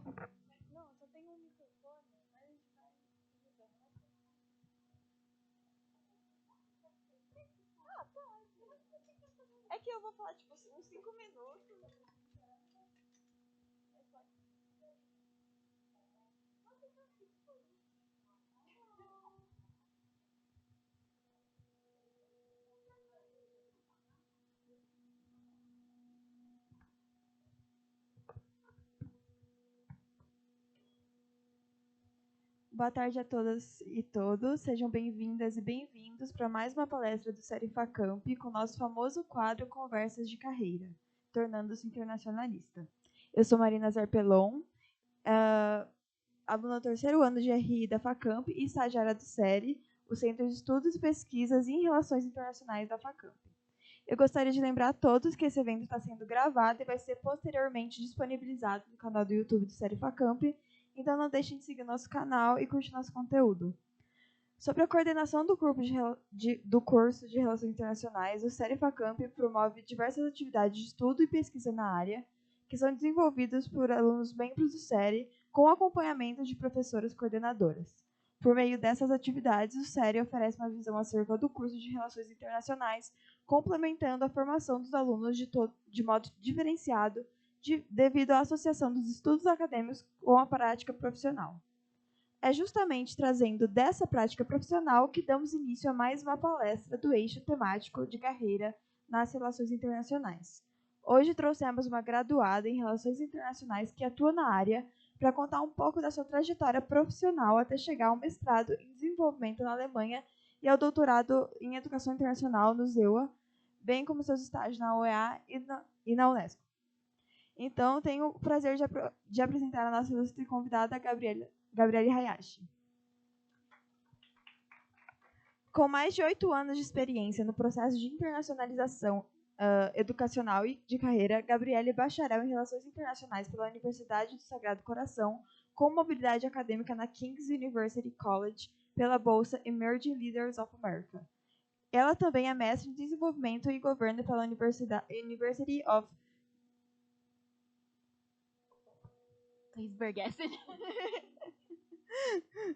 Não, só tem um microfone, mas a gente vai usar. Ah, pode. É que eu vou falar, tipo, uns 5 minutos. Boa tarde a todas e todos. Sejam bem-vindas e bem-vindos para mais uma palestra do Série Facamp com o nosso famoso quadro Conversas de Carreira, tornando-se internacionalista. Eu sou Marina Zarpelon, aluna do terceiro ano de RI da Facamp e estagiária do SERI, o Centro de Estudos e Pesquisas em Relações Internacionais da Facamp. Eu gostaria de lembrar a todos que esse evento está sendo gravado e vai ser posteriormente disponibilizado no canal do YouTube do Série Facamp, então não deixem de seguir nosso canal e curtir nosso conteúdo. Sobre a coordenação do curso de Relações Internacionais, o Série Facamp promove diversas atividades de estudo e pesquisa na área, que são desenvolvidas por alunos membros do SERI com acompanhamento de professoras coordenadoras. Por meio dessas atividades, o SERI oferece uma visão acerca do curso de Relações Internacionais, complementando a formação dos alunos de modo diferenciado devido à associação dos estudos acadêmicos com a prática profissional. É justamente trazendo dessa prática profissional que damos início a mais uma palestra do eixo temático de carreira nas relações internacionais. Hoje trouxemos uma graduada em Relações Internacionais que atua na área para contar um pouco da sua trajetória profissional até chegar ao mestrado em desenvolvimento na Alemanha e ao doutorado em Educação Internacional no ZEUA, bem como seus estágios na OEA e na Unesco. Então, tenho o prazer de apresentar a nossa ilustre convidada, Gabriele Hayashi. Com mais de 8 anos de experiência no processo de internacionalização educacional e de carreira, Gabriele é bacharel em Relações Internacionais pela Universidade do Sagrado Coração, com mobilidade acadêmica na King's University College pela bolsa Emerging Leaders of America. Ela também é mestre em Desenvolvimento e Governo pela University of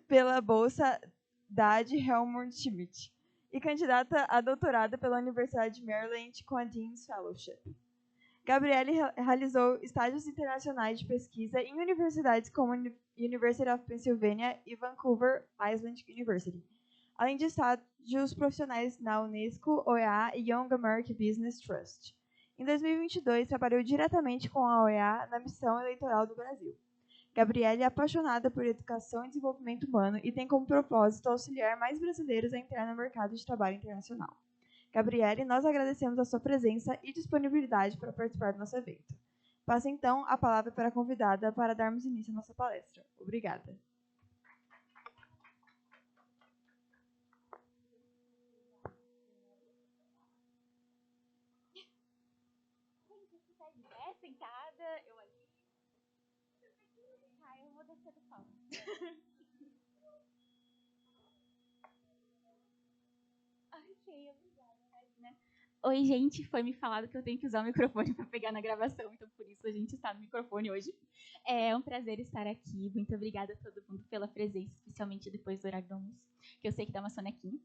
pela bolsa Dade Helmut Schmidt e candidata a doutorado pela Universidade de Maryland com a Dean's Fellowship. Gabriele realizou estágios internacionais de pesquisa em universidades como University of Pennsylvania e Vancouver Island University, além de estágios profissionais na Unesco, OEA e Young American Business Trust. Em 2022, trabalhou diretamente com a OEA na missão eleitoral do Brasil. Gabriele é apaixonada por educação e desenvolvimento humano e tem como propósito auxiliar mais brasileiros a entrar no mercado de trabalho internacional. Gabriele, nós agradecemos a sua presença e disponibilidade para participar do nosso evento. Passo então a palavra para a convidada para darmos início à nossa palestra. Obrigada. Sentada, eu ali. Ah, eu vou descer do palco. Ok, obrigada, Marina. Oi, gente, foi me falado que eu tenho que usar o microfone para pegar na gravação, então por isso a gente está no microfone hoje. É um prazer estar aqui, muito obrigada a todo mundo pela presença, especialmente depois do horário do almoço, que eu sei que dá uma sonequinha.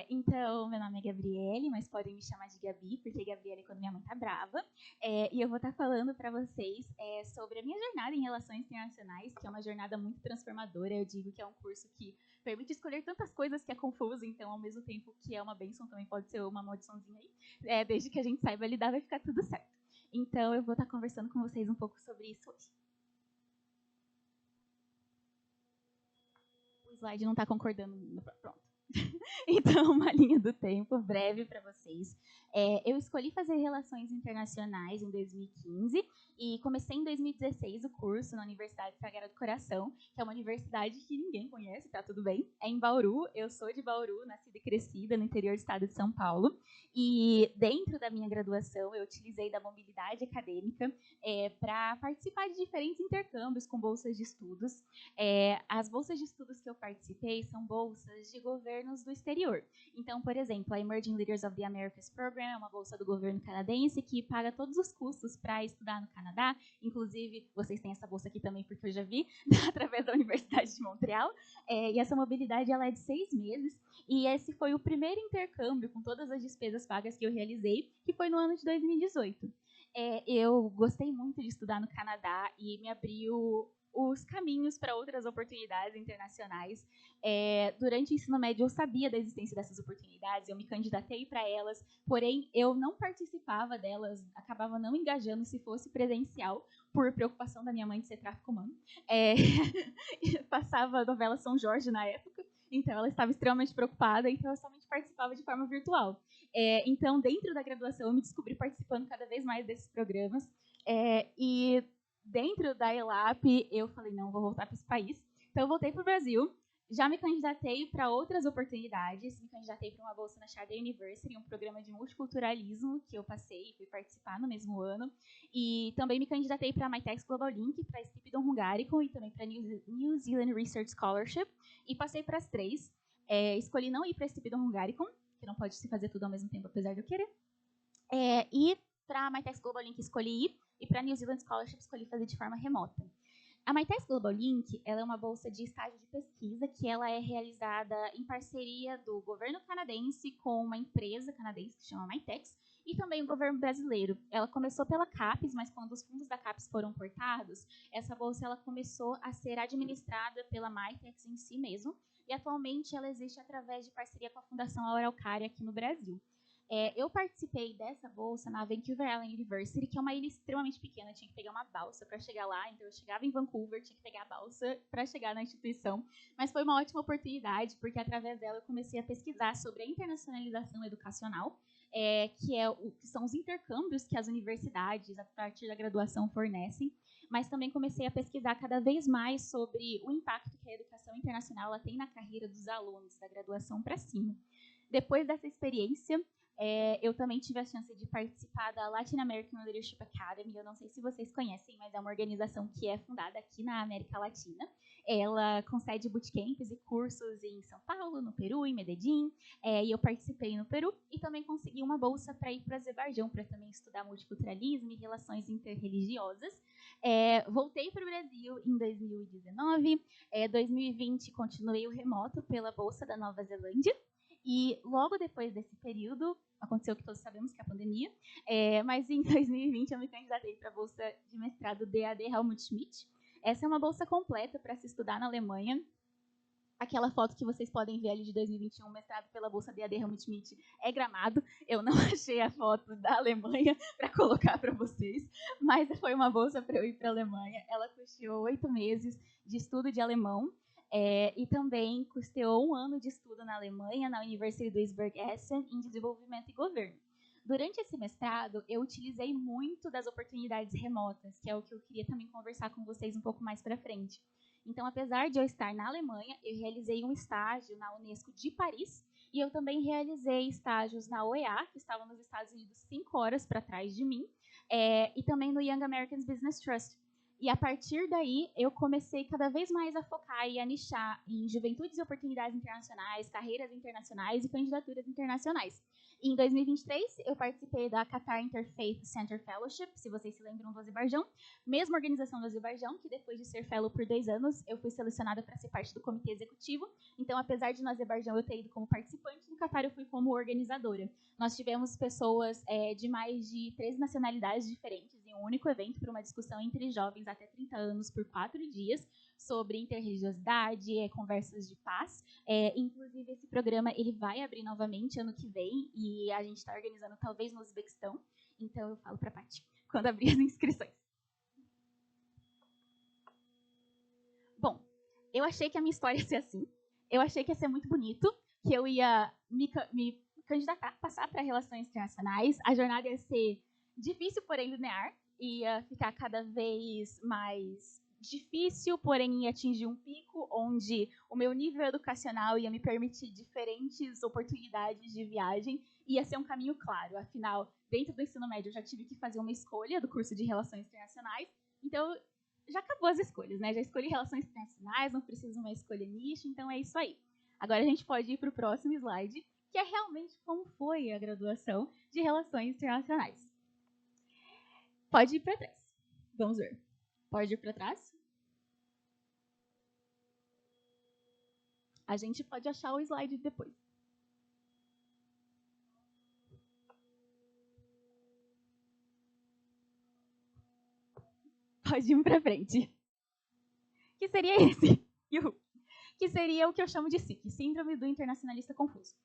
Então, meu nome é Gabriele, mas podem me chamar de Gabi, porque Gabriele é quando minha mãe tá brava. E eu vou estar falando para vocês sobre a minha jornada em Relações Internacionais, que é uma jornada muito transformadora. Eu digo que é um curso que permite escolher tantas coisas que é confuso, então, ao mesmo tempo que é uma bênção, também pode ser uma maldiçãozinha aí. Desde que a gente saiba lidar, vai ficar tudo certo. Então, eu vou estar conversando com vocês um pouco sobre isso hoje. O slide não está concordando. Pronto. Então, uma linha do tempo breve para vocês. Eu escolhi fazer Relações Internacionais em 2015 e comecei em 2016 o curso na Universidade Sagrado Coração, que é uma universidade que ninguém conhece, tá tudo bem. É em Bauru, eu sou de Bauru, nascida e crescida no interior do estado de São Paulo. E dentro da minha graduação, eu utilizei da mobilidade acadêmica para participar de diferentes intercâmbios com bolsas de estudos. As bolsas de estudos que eu participei são bolsas de governos do exterior. Então, por exemplo, a Emerging Leaders of the Americas Program é uma bolsa do governo canadense que paga todos os custos para estudar no Canadá. Canadá. Inclusive, vocês têm essa bolsa aqui também, porque eu já vi, através da Universidade de Montreal. E essa mobilidade ela é de 6 meses. E esse foi o primeiro intercâmbio com todas as despesas pagas que eu realizei, que foi no ano de 2018. Eu gostei muito de estudar no Canadá e me abriu os caminhos para outras oportunidades internacionais. Durante o ensino médio, eu sabia da existência dessas oportunidades, eu me candidatei para elas, porém, eu não participava delas, acabava não engajando se fosse presencial, por preocupação da minha mãe de ser tráfico humano. Passava a novela São Jorge na época, então ela estava extremamente preocupada, então eu somente participava de forma virtual. Então, dentro da graduação, eu me descobri participando cada vez mais desses programas, e dentro da ELAP, eu falei, não, vou voltar para esse país. Então, eu voltei para o Brasil, já me candidatei para outras oportunidades, me candidatei para uma bolsa na Charter University, um programa de multiculturalismo que eu passei e fui participar no mesmo ano. E também me candidatei para a Mytex Global Link, para a Stipendum Hungaricum e também para a New Zealand Research Scholarship. E passei para as 3. Escolhi não ir para a Stipendum Hungaricum, que não pode se fazer tudo ao mesmo tempo, apesar de eu querer. E para a Mytex Global Link escolhi ir, e para a New Zealand Scholarship escolhi fazer de forma remota. A Mytex Global Link ela é uma bolsa de estágio de pesquisa que ela é realizada em parceria do governo canadense com uma empresa canadense que se chama Mytex e também o governo brasileiro. Ela começou pela CAPES, mas quando os fundos da CAPES foram cortados, essa bolsa ela começou a ser administrada pela Mytex em si mesmo e atualmente ela existe através de parceria com a Fundação Araucária aqui no Brasil. Eu participei dessa bolsa na Vancouver Island University, que é uma ilha extremamente pequena, eu tinha que pegar uma balsa para chegar lá, então eu chegava em Vancouver, tinha que pegar a balsa para chegar na instituição, mas foi uma ótima oportunidade, porque através dela eu comecei a pesquisar sobre a internacionalização educacional, que são os intercâmbios que as universidades, a partir da graduação, fornecem, mas também comecei a pesquisar cada vez mais sobre o impacto que a educação internacional ela tem na carreira dos alunos, da graduação para cima. Depois dessa experiência, eu também tive a chance de participar da Latin American Leadership Academy. Eu não sei se vocês conhecem, mas é uma organização que é fundada aqui na América Latina. Ela concede bootcamps e cursos em São Paulo, no Peru, em Medellín. E eu participei no Peru e também consegui uma bolsa para ir para o Azerbaijão, para também estudar multiculturalismo e relações interreligiosas. Voltei para o Brasil em 2019. 2020 continuei o remoto pela Bolsa da Nova Zelândia. E logo depois desse período, aconteceu o que todos sabemos, que é a pandemia, mas em 2020 eu me candidatei para a bolsa de mestrado DAD Helmut Schmidt. Essa é uma bolsa completa para se estudar na Alemanha. Aquela foto que vocês podem ver ali de 2021, mestrado pela bolsa DAD Helmut Schmidt, é Gramado. Eu não achei a foto da Alemanha para colocar para vocês, mas foi uma bolsa para eu ir para a Alemanha. Ela custeou 8 meses de estudo de alemão, e também custeou 1 ano de estudo na Alemanha, na University Duisburg-Essen, em desenvolvimento e governo. Durante esse mestrado, eu utilizei muito das oportunidades remotas, que é o que eu queria também conversar com vocês um pouco mais para frente. Então, apesar de eu estar na Alemanha, eu realizei um estágio na Unesco de Paris, e eu também realizei estágios na OEA, que estava nos Estados Unidos 5 horas para trás de mim, e também no Young Americans Business Trust. E a partir daí, eu comecei cada vez mais a focar e a nichar em juventudes e oportunidades internacionais, carreiras internacionais e candidaturas internacionais. Em 2023, eu participei da Qatar Interfaith Center Fellowship, se vocês se lembram do Azerbaijão, mesma organização do Azerbaijão, que depois de ser fellow por 2 anos, eu fui selecionada para ser parte do comitê executivo. Então, apesar de no Azerbaijão eu ter ido como participante, no Qatar eu fui como organizadora. Nós tivemos pessoas de mais de 13 nacionalidades diferentes em um único evento para uma discussão entre jovens até 30 anos por 4 dias sobre interreligiosidade, conversas de paz. Inclusive, esse programa ele vai abrir novamente ano que vem e a gente está organizando talvez no Uzbequistão. Então, eu falo para a Paty quando abrir as inscrições. Bom, eu achei que a minha história ia ser assim. Eu achei que ia ser muito bonito, que eu ia me candidatar, passar para relações internacionais. A jornada ia ser difícil, porém linear. Ia ficar cada vez mais difícil, porém ia atingir um pico onde o meu nível educacional ia me permitir diferentes oportunidades de viagem. Ia ser um caminho claro. Afinal, dentro do ensino médio, eu já tive que fazer uma escolha do curso de Relações Internacionais. Então, já acabou as escolhas, né? Já escolhi Relações Internacionais, não preciso uma escolha nicho, então é isso aí. Agora a gente pode ir para o próximo slide, que é realmente como foi a graduação de Relações Internacionais. Pode ir para trás. Vamos ver. Pode ir para trás? A gente pode achar o slide depois. Pode ir para frente. Que seria esse? Que seria o que eu chamo de SIC, Síndrome do Internacionalista Confuso.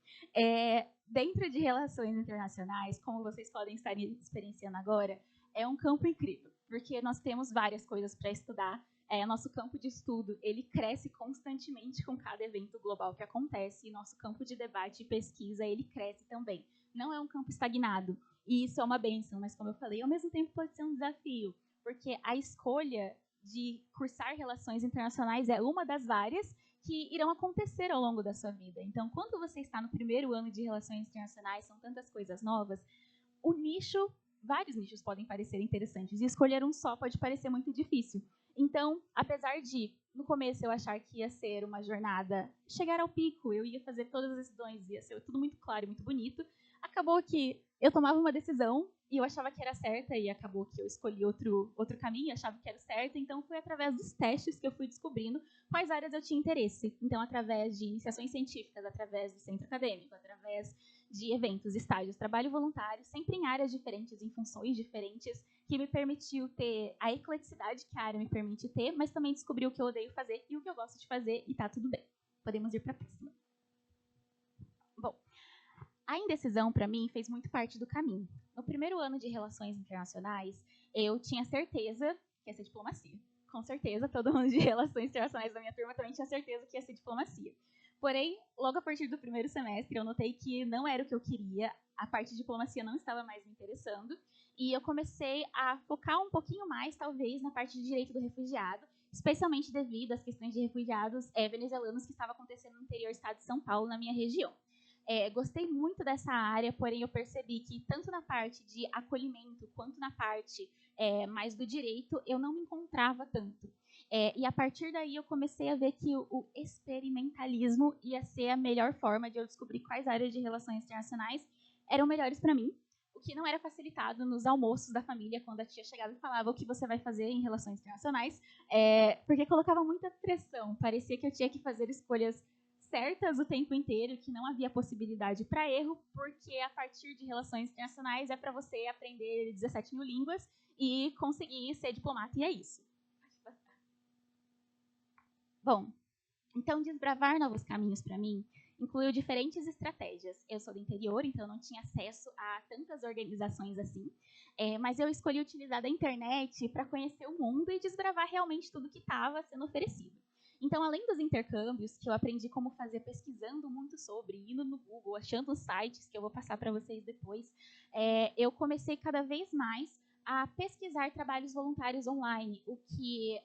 Dentro de relações internacionais, como vocês podem estar experienciando agora, é um campo incrível, porque nós temos várias coisas para estudar. Nosso campo de estudo ele cresce constantemente com cada evento global que acontece, e nosso campo de debate e pesquisa ele cresce também. Não é um campo estagnado, e isso é uma bênção, mas como eu falei, ao mesmo tempo pode ser um desafio, porque a escolha de cursar relações internacionais é uma das várias que irão acontecer ao longo da sua vida. Então, quando você está no primeiro ano de relações internacionais, são tantas coisas novas, o nicho, vários nichos podem parecer interessantes, e escolher um só pode parecer muito difícil. Então, apesar de, no começo, eu achar que ia ser uma jornada, chegar ao pico, eu ia fazer todas as decisões, ia ser tudo muito claro e muito bonito, acabou que eu tomava uma decisão e eu achava que era certa, e acabou que eu escolhi outro caminho, achava que era certo, então foi através dos testes que eu fui descobrindo quais áreas eu tinha interesse. Então, através de iniciações científicas, através do centro acadêmico, através de eventos, estágios, trabalho voluntário, sempre em áreas diferentes, em funções diferentes, que me permitiu ter a ecleticidade que a área me permite ter, mas também descobrir o que eu odeio fazer e o que eu gosto de fazer, e tá tudo bem. Podemos ir para a próxima. Bom, a indecisão, para mim, fez muito parte do caminho. No primeiro ano de Relações Internacionais, eu tinha certeza que ia ser diplomacia. Com certeza, todo mundo de Relações Internacionais da minha turma também tinha certeza que ia ser diplomacia. Porém, logo a partir do primeiro semestre, eu notei que não era o que eu queria, a parte de diplomacia não estava mais me interessando, e eu comecei a focar um pouquinho mais, talvez, na parte de direito do refugiado, especialmente devido às questões de refugiados venezuelanos que estavam acontecendo no interior do estado de São Paulo, na minha região. Gostei muito dessa área, porém eu percebi que tanto na parte de acolhimento quanto na parte mais do direito, eu não me encontrava tanto. E a partir daí eu comecei a ver que o experimentalismo ia ser a melhor forma de eu descobrir quais áreas de relações internacionais eram melhores para mim, o que não era facilitado nos almoços da família, quando a tia chegava e falava o que você vai fazer em relações internacionais, porque colocava muita pressão, parecia que eu tinha que fazer escolhas certas o tempo inteiro, que não havia possibilidade para erro, porque a partir de relações internacionais é para você aprender 17 mil línguas e conseguir ser diplomata, e é isso. Bom, então desbravar novos caminhos para mim incluiu diferentes estratégias. Eu sou do interior, então não tinha acesso a tantas organizações assim, mas eu escolhi utilizar a internet para conhecer o mundo e desbravar realmente tudo que estava sendo oferecido. Então, além dos intercâmbios, que eu aprendi como fazer pesquisando muito sobre, indo no Google, achando os sites, que eu vou passar para vocês depois, eu comecei cada vez mais a pesquisar trabalhos voluntários online, o que,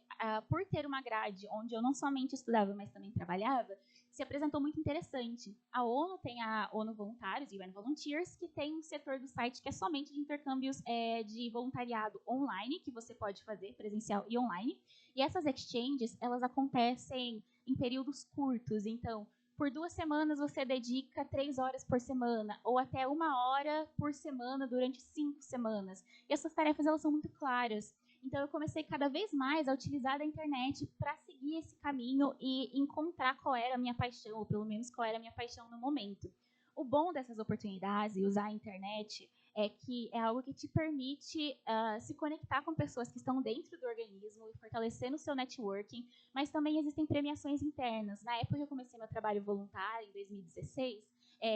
por ter uma grade onde eu não somente estudava, mas também trabalhava, se apresentou muito interessante. A ONU tem a ONU Voluntários, UN Volunteers, que tem um setor do site que é somente de intercâmbios de voluntariado online, que você pode fazer presencial e online. E essas exchanges, elas acontecem em períodos curtos. Então, por 2 semanas você dedica 3 horas por semana, ou até 1 hora por semana durante 5 semanas. E essas tarefas, elas são muito claras. Então, eu comecei cada vez mais a utilizar a internet para seguir esse caminho e encontrar qual era a minha paixão, ou pelo menos qual era a minha paixão no momento. O bom dessas oportunidades e usar a internet é que é algo que te permite se conectar com pessoas que estão dentro do organismo e fortalecendo o seu networking, mas também existem premiações internas. Na época que eu comecei meu trabalho voluntário, em 2016,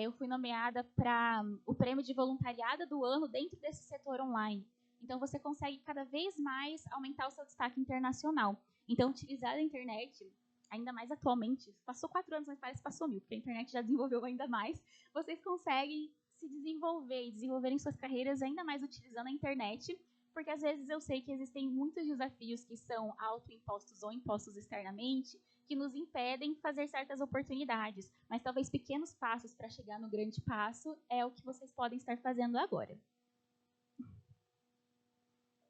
eu fui nomeada para o prêmio de voluntariado do ano dentro desse setor online. Então, você consegue cada vez mais aumentar o seu destaque internacional. Então, utilizar a internet, ainda mais atualmente, passou 4 anos, mas parece que passou 1000, porque a internet já desenvolveu ainda mais, vocês conseguem se desenvolver e desenvolverem suas carreiras ainda mais utilizando a internet, porque às vezes eu sei que existem muitos desafios que são autoimpostos ou impostos externamente, que nos impedem de fazer certas oportunidades, mas talvez pequenos passos para chegar no grande passo é o que vocês podem estar fazendo agora.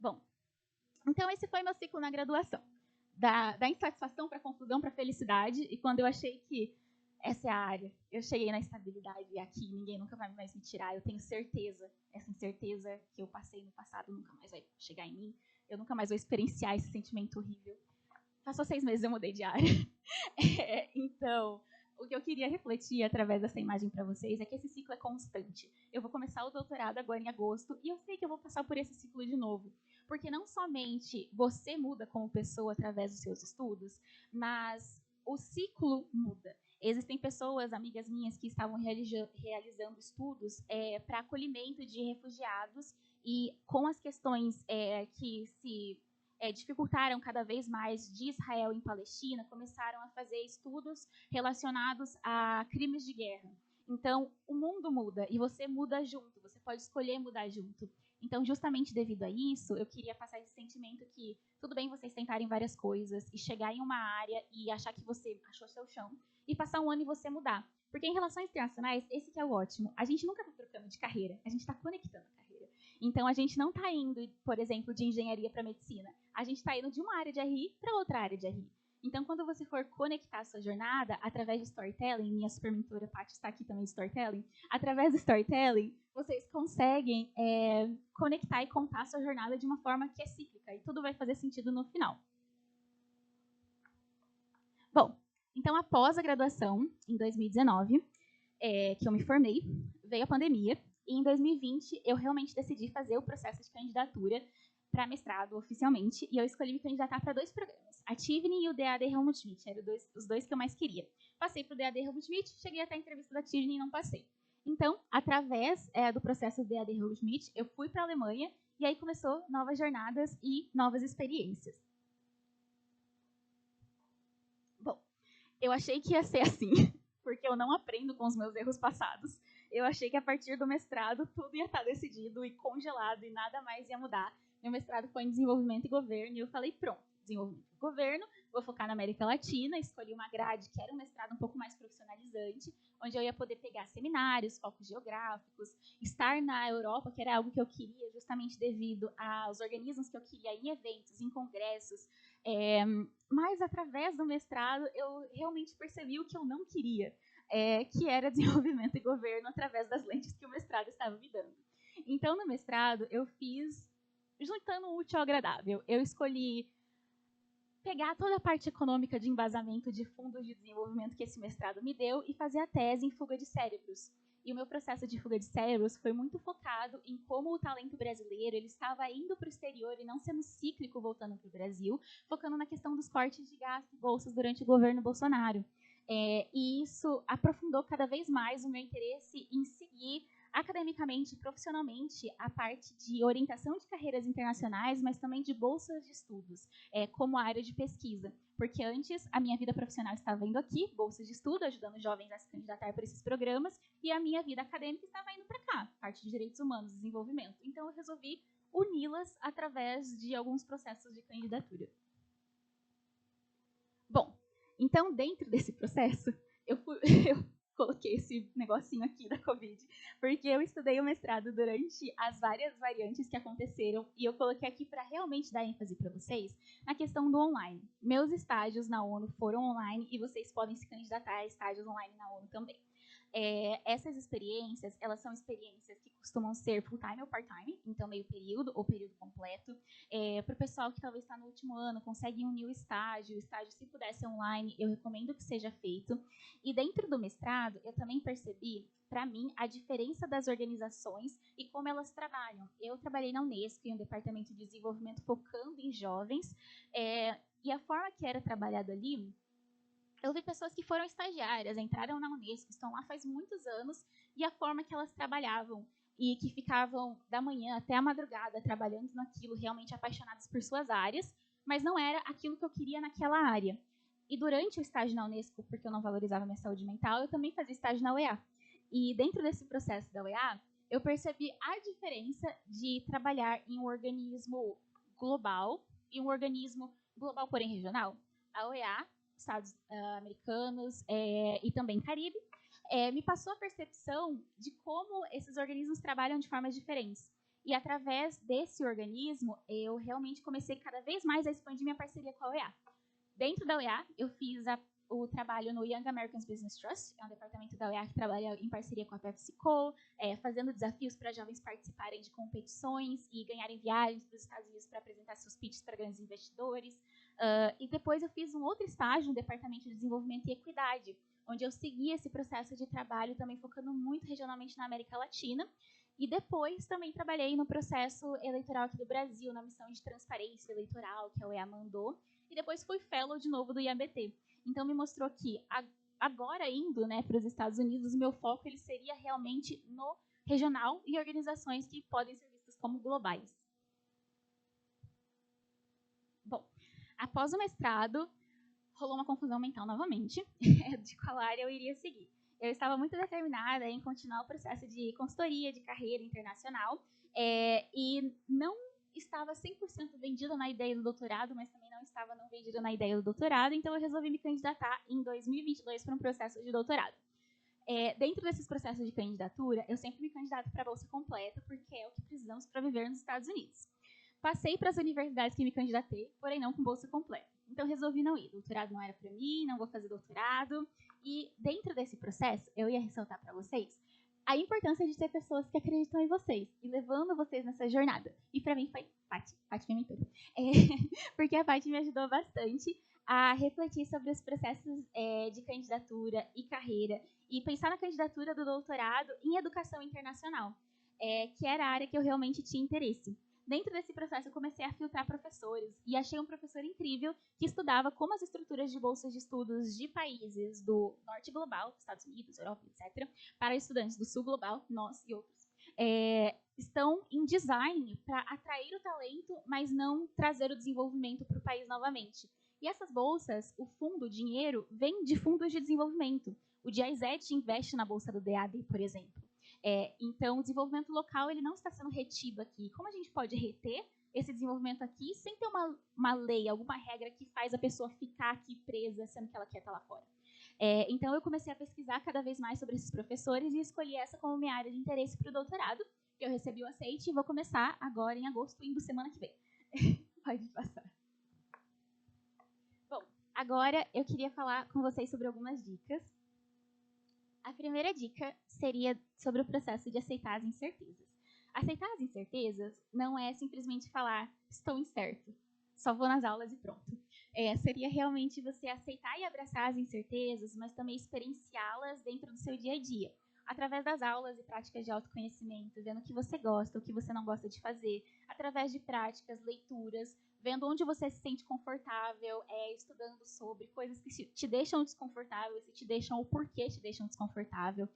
Bom, então esse foi meu ciclo na graduação. Da insatisfação para a confusão, para a felicidade, e quando eu achei que essa é a área. Eu cheguei na estabilidade e aqui ninguém nunca vai mais me tirar. Eu tenho certeza, essa incerteza que eu passei no passado nunca mais vai chegar em mim. Eu nunca mais vou experienciar esse sentimento horrível. Passou 6 meses eu mudei de área. Então, o que eu queria refletir através dessa imagem para vocês é que esse ciclo é constante. Eu vou começar o doutorado agora em agosto e eu sei que eu vou passar por esse ciclo de novo. Porque não somente você muda como pessoa através dos seus estudos, mas o ciclo muda. Existem pessoas, amigas minhas, que estavam realizando estudos para acolhimento de refugiados e com as questões que se dificultaram cada vez mais de Israel em Palestina, começaram a fazer estudos relacionados a crimes de guerra. Então, o mundo muda e você muda junto, você pode escolher mudar junto. Então, justamente devido a isso, eu queria passar esse sentimento que tudo bem vocês tentarem várias coisas e chegar em uma área e achar que você achou seu chão e passar um ano e você mudar. Porque em relações internacionais, esse que é o ótimo. A gente nunca está trocando de carreira, a gente está conectando a carreira. Então, a gente não está indo, por exemplo, de engenharia para medicina. A gente está indo de uma área de RI para outra área de RI. Então, quando você for conectar a sua jornada através de storytelling, minha super mentora Paty está aqui também de storytelling, através do storytelling, vocês conseguem conectar e contar a sua jornada de uma forma que é cíclica, e tudo vai fazer sentido no final. Bom, então, após a graduação, em 2019, que eu me formei, veio a pandemia, e em 2020 eu realmente decidi fazer o processo de candidatura para mestrado oficialmente, e eu escolhi me candidatar para 2 programas, a Tivni e o DAD Helmut Schmidt, eram os dois que eu mais queria. Passei para o DAD Helmut Schmidt, cheguei até a entrevista da Tivni e não passei. Então, através do processo do DAD Helmut Schmidt, eu fui para a Alemanha, e aí começou novas jornadas e novas experiências. Bom, eu achei que ia ser assim, porque eu não aprendo com os meus erros passados. Eu achei que a partir do mestrado tudo ia estar decidido e congelado e nada mais ia mudar. Meu mestrado foi em desenvolvimento e governo e eu falei, pronto, desenvolvimento e governo, vou focar na América Latina, escolhi uma grade que era um mestrado um pouco mais profissionalizante, onde eu ia poder pegar seminários, focos geográficos, estar na Europa, que era algo que eu queria justamente devido aos organismos que eu queria em eventos, em congressos, mas através do mestrado eu realmente percebi o que eu não queria, que era desenvolvimento e governo através das lentes que o mestrado estava me dando. Então, no mestrado, eu fiz juntando o útil ao agradável. Eu escolhi pegar toda a parte econômica de embasamento de fundos de desenvolvimento que esse mestrado me deu e fazer a tese em fuga de cérebros. E o meu processo de fuga de cérebros foi muito focado em como o talento brasileiro ele estava indo para o exterior e não sendo cíclico voltando para o Brasil, focando na questão dos cortes de gastos e bolsas durante o governo Bolsonaro. E isso aprofundou cada vez mais o meu interesse em seguir academicamente e profissionalmente a parte de orientação de carreiras internacionais, mas também de bolsas de estudos, como área de pesquisa. Porque antes a minha vida profissional estava indo aqui, bolsas de estudo, ajudando jovens a se candidatar para esses programas, e a minha vida acadêmica estava indo para cá, parte de direitos humanos, desenvolvimento. Então eu resolvi uni-las através de alguns processos de candidatura. Bom, então dentro desse processo, eu coloquei esse negocinho aqui da Covid, porque eu estudei o mestrado durante as várias variantes que aconteceram e eu coloquei aqui para realmente dar ênfase para vocês na questão do online. Meus estágios na ONU foram online e vocês podem se candidatar a estágios online na ONU também. Essas experiências, elas são experiências que costumam ser full-time ou part-time, então meio período ou período completo. Para o pessoal que talvez está no último ano, consegue unir o estágio se puder ser online, eu recomendo que seja feito. E dentro do mestrado, eu também percebi, para mim, a diferença das organizações e como elas trabalham. Eu trabalhei na Unesco, em um departamento de desenvolvimento focando em jovens, e a forma que era trabalhado ali, eu vi pessoas que foram estagiárias, entraram na Unesco, estão lá faz muitos anos, e a forma que elas trabalhavam, e que ficavam da manhã até a madrugada trabalhando naquilo, realmente apaixonadas por suas áreas, mas não era aquilo que eu queria naquela área. E durante o estágio na Unesco, porque eu não valorizava minha saúde mental, eu também fazia estágio na UEA. E dentro desse processo da UEA, eu percebi a diferença de trabalhar em um organismo global e um organismo global, porém regional. A UEA, Estados americanos e também Caribe, me passou a percepção de como esses organismos trabalham de formas diferentes. E através desse organismo, eu realmente comecei cada vez mais a expandir minha parceria com a UEA. Dentro da UEA, eu fiz o trabalho no Young Americans Business Trust, é um departamento da UEA que trabalha em parceria com a PepsiCo, fazendo desafios para jovens participarem de competições e ganharem viagens para os Estados Unidos para apresentar seus pitches para grandes investidores. E depois eu fiz um outro estágio no departamento de desenvolvimento e equidade, onde eu segui esse processo de trabalho também focando muito regionalmente na América Latina. E depois também trabalhei no processo eleitoral aqui do Brasil, na missão de transparência eleitoral que a UEA mandou. E depois fui fellow de novo do IABT. Então me mostrou que agora indo, né, para os Estados Unidos, o meu foco ele seria realmente no regional e organizações que podem ser vistas como globais. Bom, após o mestrado, rolou uma confusão mental novamente de qual área eu iria seguir. Eu estava muito determinada em continuar o processo de consultoria, de carreira internacional, e não estava 100% vendida na ideia do doutorado, mas também não estava não vendida na ideia do doutorado, então eu resolvi me candidatar em 2022 para um processo de doutorado. Dentro desses processos de candidatura, eu sempre me candidato para a bolsa completa, porque é o que precisamos para viver nos Estados Unidos. Passei para as universidades que me candidatei, porém não com bolsa completa. Então resolvi não ir. Doutorado não era para mim, não vou fazer doutorado. E dentro desse processo, eu ia ressaltar para vocês a importância de ter pessoas que acreditam em vocês e levando vocês nessa jornada. E para mim foi Paty minha mentora. Porque a Paty me ajudou bastante a refletir sobre os processos de candidatura e carreira e pensar na candidatura do doutorado em educação internacional, que era a área que eu realmente tinha interesse. Dentro desse processo, eu comecei a filtrar professores e achei um professor incrível que estudava como as estruturas de bolsas de estudos de países do norte global, Estados Unidos, Europa, etc., para estudantes do sul global, nós e outros, estão em design para atrair o talento, mas não trazer o desenvolvimento para o país novamente. E essas bolsas, o fundo, o dinheiro, vem de fundos de desenvolvimento. O GIZ investe na bolsa do DAD, por exemplo. Então, o desenvolvimento local ele não está sendo retido aqui. Como a gente pode reter esse desenvolvimento aqui sem ter uma lei, alguma regra que faz a pessoa ficar aqui presa, sendo que ela quer estar lá fora? Então, eu comecei a pesquisar cada vez mais sobre esses professores e escolhi essa como minha área de interesse para o doutorado. Eu recebi o aceite e vou começar agora em agosto, indo semana que vem. Pode passar. Bom, agora eu queria falar com vocês sobre algumas dicas. A primeira dica seria sobre o processo de aceitar as incertezas. Aceitar as incertezas não é simplesmente falar, estou incerto, só vou nas aulas e pronto. Seria realmente você aceitar e abraçar as incertezas, mas também experienciá-las dentro do seu dia a dia. Através das aulas e práticas de autoconhecimento, vendo o que você gosta, o que você não gosta de fazer, através de práticas, leituras, vendo onde você se sente confortável, estudando sobre coisas que te deixam desconfortável, se te deixam, o porquê te deixam desconfortável,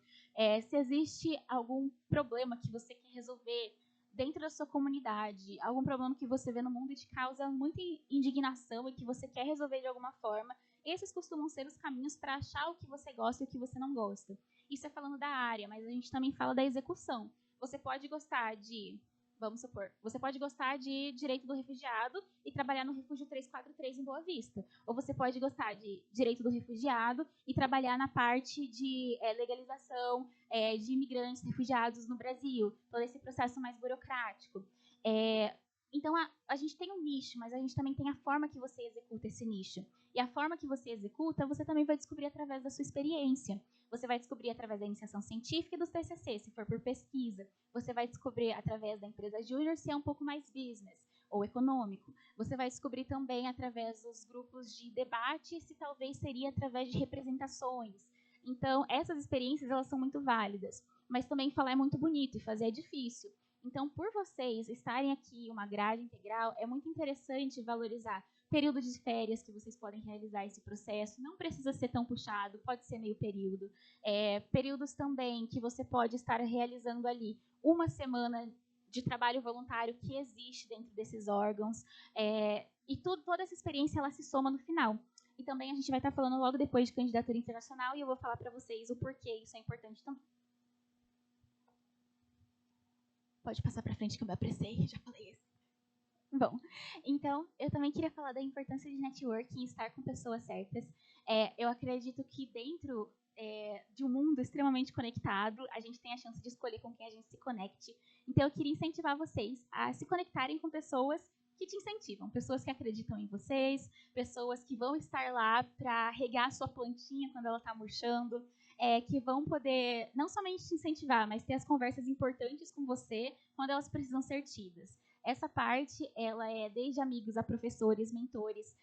se existe algum problema que você quer resolver dentro da sua comunidade, algum problema que você vê no mundo e te causa muita indignação e que você quer resolver de alguma forma, esses costumam ser os caminhos para achar o que você gosta e o que você não gosta. Isso é falando da área, mas a gente também fala da execução. Você pode gostar de... Vamos supor, você pode gostar de direito do refugiado e trabalhar no Refúgio 343 em Boa Vista. Ou você pode gostar de direito do refugiado e trabalhar na parte de legalização de imigrantes refugiados no Brasil. Todo esse processo mais burocrático. Então, a gente tem um nicho, mas a gente também tem a forma que você executa esse nicho. E a forma que você executa, você também vai descobrir através da sua experiência. Você vai descobrir através da iniciação científica e dos TCC, se for por pesquisa. Você vai descobrir através da empresa júnior, se é um pouco mais business ou econômico. Você vai descobrir também através dos grupos de debate, se talvez seria através de representações. Então, essas experiências, elas são muito válidas. Mas também falar é muito bonito e fazer é difícil. Então, por vocês estarem aqui, uma grade integral, é muito interessante valorizar período de férias que vocês podem realizar esse processo. Não precisa ser tão puxado, pode ser meio período. Períodos também que você pode estar realizando ali uma semana de trabalho voluntário que existe dentro desses órgãos. E toda essa experiência ela se soma no final. E também a gente vai estar falando logo depois de candidatura internacional e eu vou falar para vocês o porquê isso é importante também. Pode passar para frente que eu me apressei, já falei isso. Bom, então, eu também queria falar da importância de networking e estar com pessoas certas. Eu acredito que dentro de um mundo extremamente conectado, a gente tem a chance de escolher com quem a gente se conecte. Então, eu queria incentivar vocês a se conectarem com pessoas que te incentivam, pessoas que acreditam em vocês, pessoas que vão estar lá para regar a sua plantinha quando ela está murchando, que vão poder não somente te incentivar, mas ter as conversas importantes com você quando elas precisam ser tidas. Essa parte, ela é desde amigos a professores, mentores,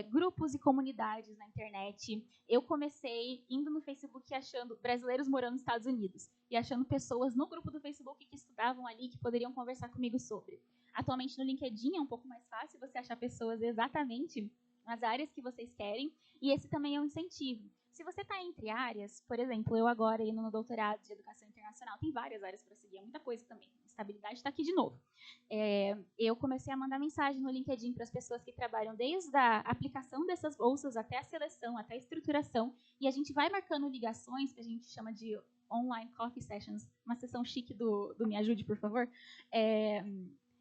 grupos e comunidades na internet. Eu comecei indo no Facebook achando brasileiros morando nos Estados Unidos e achando pessoas no grupo do Facebook que estudavam ali, que poderiam conversar comigo sobre. Atualmente no LinkedIn é um pouco mais fácil você achar pessoas exatamente nas áreas que vocês querem, e esse também é um incentivo. Se você está entre áreas, por exemplo, eu agora indo no doutorado de educação internacional, tem várias áreas para seguir, é muita coisa também. Estabilidade está aqui de novo. Eu comecei a mandar mensagem no LinkedIn para as pessoas que trabalham desde a aplicação dessas bolsas até a seleção, até a estruturação, e a gente vai marcando ligações, que a gente chama de online coffee sessions, uma sessão chique do Me Ajude, por favor.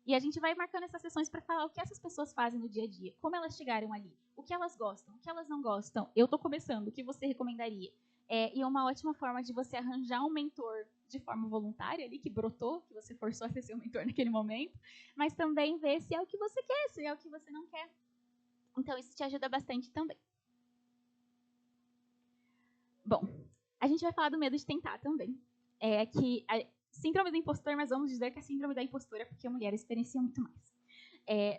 E a gente vai marcando essas sessões para falar o que essas pessoas fazem no dia a dia, como elas chegaram ali, o que elas gostam, o que elas não gostam. Eu estou começando, o que você recomendaria? E é uma ótima forma de você arranjar um mentor de forma voluntária ali, que brotou, que você forçou a ser seu mentor naquele momento, mas também ver se é o que você quer, se é o que você não quer. Então, isso te ajuda bastante também. Bom, a gente vai falar do medo de tentar também. Síndrome do impostor, mas vamos dizer que é síndrome da impostora, porque a mulher experiencia muito mais.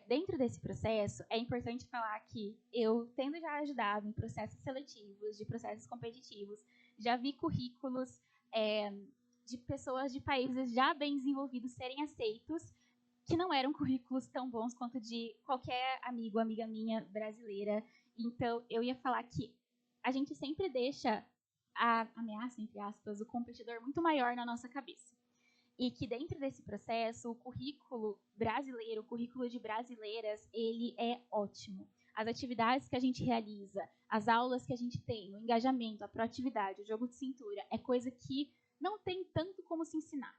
Dentro desse processo, é importante falar que eu, tendo já ajudado em processos seletivos, de processos competitivos, já vi currículos de pessoas de países já bem desenvolvidos serem aceitos, que não eram currículos tão bons quanto de qualquer amigo, amiga minha brasileira. Então, eu ia falar que a gente sempre deixa a ameaça, entre aspas, o competidor muito maior na nossa cabeça. E que dentro desse processo, o currículo brasileiro, o currículo de brasileiras, ele é ótimo. As atividades que a gente realiza, as aulas que a gente tem, o engajamento, a proatividade, o jogo de cintura, é coisa que não tem tanto como se ensinar.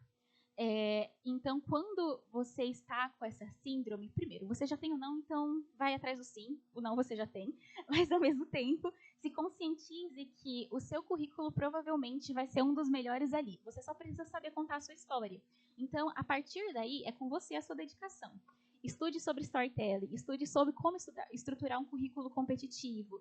Então, quando você está com essa síndrome, primeiro, você já tem o não, então vai atrás do sim. O não você já tem, mas ao mesmo tempo, se conscientize que o seu currículo provavelmente vai ser um dos melhores ali. Você só precisa saber contar a sua história. Então, a partir daí, é com você a sua dedicação. Estude sobre storytelling, estude sobre como estruturar um currículo competitivo.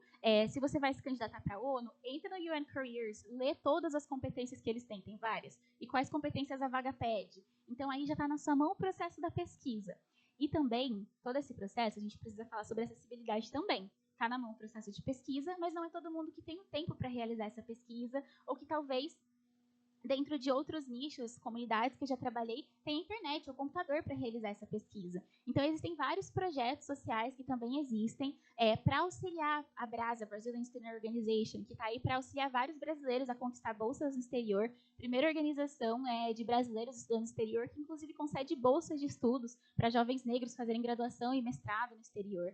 Se você vai se candidatar para a ONU, entre no UN Careers, lê todas as competências que eles têm, tem várias, e quais competências a vaga pede. Então, aí já está na sua mão o processo da pesquisa. E também, todo esse processo, a gente precisa falar sobre acessibilidade também. Está na mão o processo de pesquisa, mas não é todo mundo que tem o tempo para realizar essa pesquisa, ou que talvez dentro de outros nichos, comunidades que eu já trabalhei, tem internet ou computador para realizar essa pesquisa. Então, existem vários projetos sociais que também existem para auxiliar a BRASA, Brazilian Student Organization, que está aí para auxiliar vários brasileiros a conquistar bolsas no exterior. Primeira organização de brasileiros estudando no exterior, que inclusive concede bolsas de estudos para jovens negros fazerem graduação e mestrado no exterior.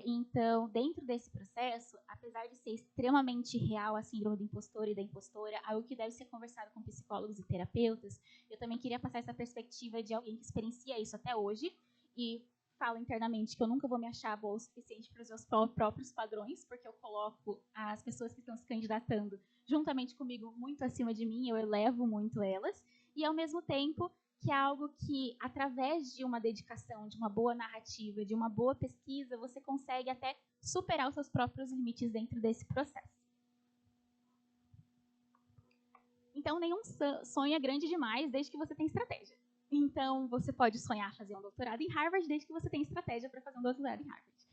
Então, dentro desse processo, apesar de ser extremamente real a síndrome do impostor e da impostora, algo que deve ser conversado com psicólogos e terapeutas, eu também queria passar essa perspectiva de alguém que experiencia isso até hoje e fala internamente que eu nunca vou me achar boa o suficiente para os meus próprios padrões, porque eu coloco as pessoas que estão se candidatando juntamente comigo muito acima de mim, eu elevo muito elas, e ao mesmo tempo que é algo que, através de uma dedicação, de uma boa narrativa, de uma boa pesquisa, você consegue até superar os seus próprios limites dentro desse processo. Então, nenhum sonho é grande demais, desde que você tenha estratégia. Então, você pode sonhar fazer um doutorado em Harvard, desde que você tenha estratégia para fazer um doutorado em Harvard.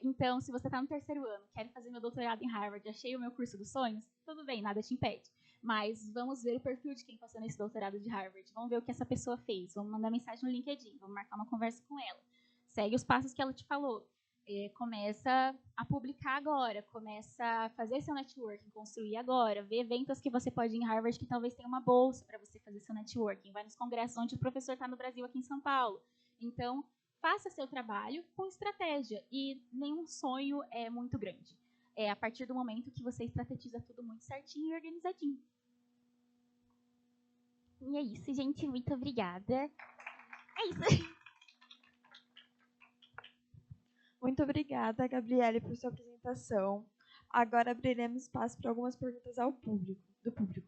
Então, se você está no terceiro ano, quer fazer meu doutorado em Harvard, achei o meu curso dos sonhos, tudo bem, nada te impede. Mas vamos ver o perfil de quem passou nesse doutorado de Harvard. Vamos ver o que essa pessoa fez. Vamos mandar mensagem no LinkedIn. Vamos marcar uma conversa com ela. Segue os passos que ela te falou. Começa a publicar agora. Começa a fazer seu networking, construir agora. Vê eventos que você pode ir em Harvard que talvez tenha uma bolsa para você fazer seu networking. Vai nos congressos onde o professor está no Brasil, aqui em São Paulo. Então, faça seu trabalho com estratégia. E nenhum sonho é muito grande. A partir do momento que você estrategiza tudo muito certinho e organizadinho. E é isso, gente. Muito obrigada. É isso. Muito obrigada, Gabriele, por sua apresentação. Agora abriremos espaço para algumas perguntas do público.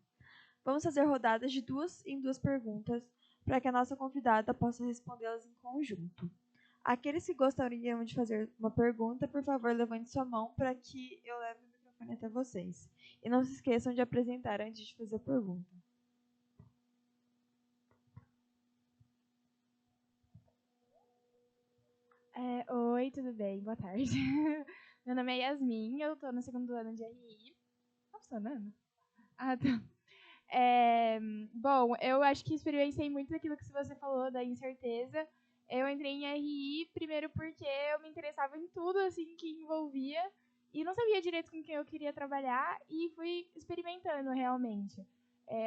Vamos fazer rodadas de 2 em 2 perguntas para que a nossa convidada possa respondê-las em conjunto. Aqueles que gostariam de fazer uma pergunta, por favor, levante sua mão para que eu leve o microfone até vocês. E não se esqueçam de apresentar antes de fazer a pergunta. Oi, tudo bem? Boa tarde. Meu nome é Yasmin, eu estou no 2º ano de RI. Tá funcionando? Ah, tá. Bom, eu acho que experienciei muito daquilo que você falou, da incerteza. Eu entrei em RI primeiro porque eu me interessava em tudo assim que envolvia e não sabia direito com quem eu queria trabalhar e fui experimentando realmente.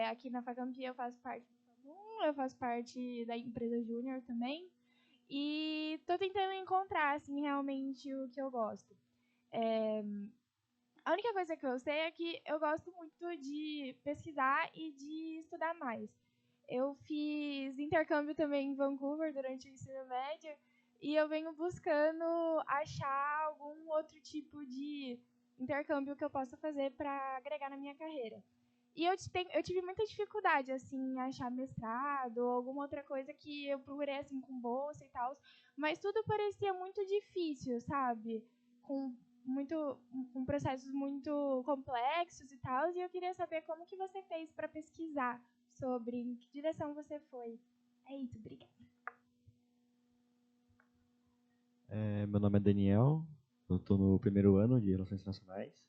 Aqui na Facamp eu faço parte do FAMU, eu faço parte da empresa Júnior também. E tô tentando encontrar, assim, realmente o que eu gosto. A única coisa que eu sei é que eu gosto muito de pesquisar e de estudar mais. Eu fiz intercâmbio também em Vancouver durante o ensino médio e eu venho buscando achar algum outro tipo de intercâmbio que eu possa fazer para agregar na minha carreira. E eu tive muita dificuldade, assim, em achar mestrado ou alguma outra coisa que eu procurei, assim, com bolsa e tal. Mas tudo parecia muito difícil, sabe? Com, com processos muito complexos e tal. E eu queria saber como que você fez para pesquisar sobre em que direção você foi. É isso, obrigada. Meu nome é Daniel, eu estou no 1º ano de Relações Internacionais.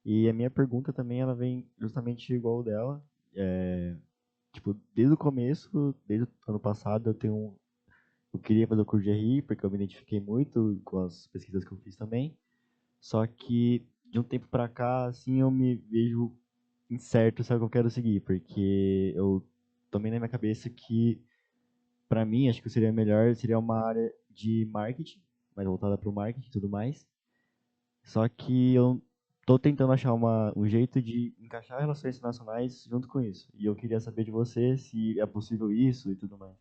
E a minha pergunta também ela vem justamente igual dela. Desde o começo, desde o ano passado, eu queria fazer o curso de RI, porque eu me identifiquei muito com as pesquisas que eu fiz também. Só que de um tempo para cá, assim, eu me vejo incerto se é o que eu quero seguir, porque eu tomei na minha cabeça que, para mim, acho que seria melhor, seria uma área de marketing, mais voltada para o marketing e tudo mais. Só que eu tô tentando achar um jeito de encaixar relações internacionais junto com isso. E eu queria saber de você se é possível isso e tudo mais.